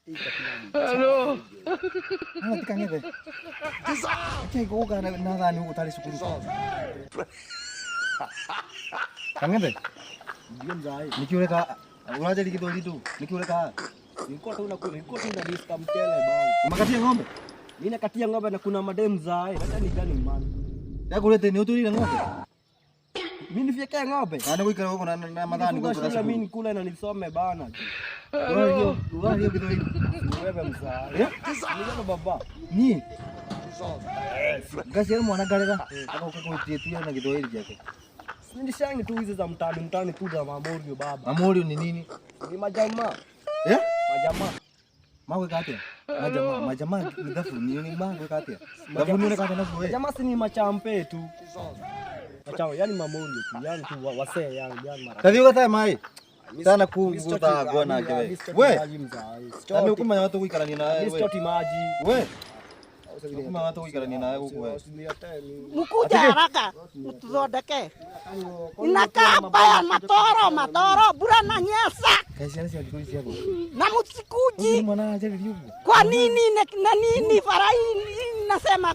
Hello. Ana tikangebe. Acha goga na dhani huko tali sukuru. Kangebe. Ndio mzai. Nikiuleka unaje likidoli tu. Nikiuleka Nilikuwa tu nakula, nilikuwa tu ndalista mtele bana. umakatia ng'ombe. Mimi nakatia ng'ombe na kuna madem zai. Hata ni gani man. Yakulete ni utuli na ng'ombe. Mimi nifike ng'ombe. Ana kuikala huko na madhani huko Kwa mimi nikula na nisome bana. Wewe kidoli. Wewe mzai. Ndio baba. Ni. Gasi mwana galera. Akakutia na kidoli chake. Mimi shangi tu hizo za mtaani tu za mamorio baba. Mamorio ni nini? Ni majamaa. Majamaa. Mawe kate. Majamaa ni dafu ni mawe kate. Dafu ni kate na wewe. Majamaa si ni machampe tu. Machao yani mamorio tu, yani tu wasee yani mara. Tadi ukata mai. Sana kuvuta gona jewe. We. Tani ukuma watu kuikala ni na wewe. Mr. Maji. We. Ukuma watu kuikala ni na wewe huko wewe. Mkuja haraka mtudodeke. Inakaa baya matoro bura na nyesa. Kazi yana sio kulisi hapo. Na msikuji. Mwana aje yuko. Kwa nini na nini farai nasema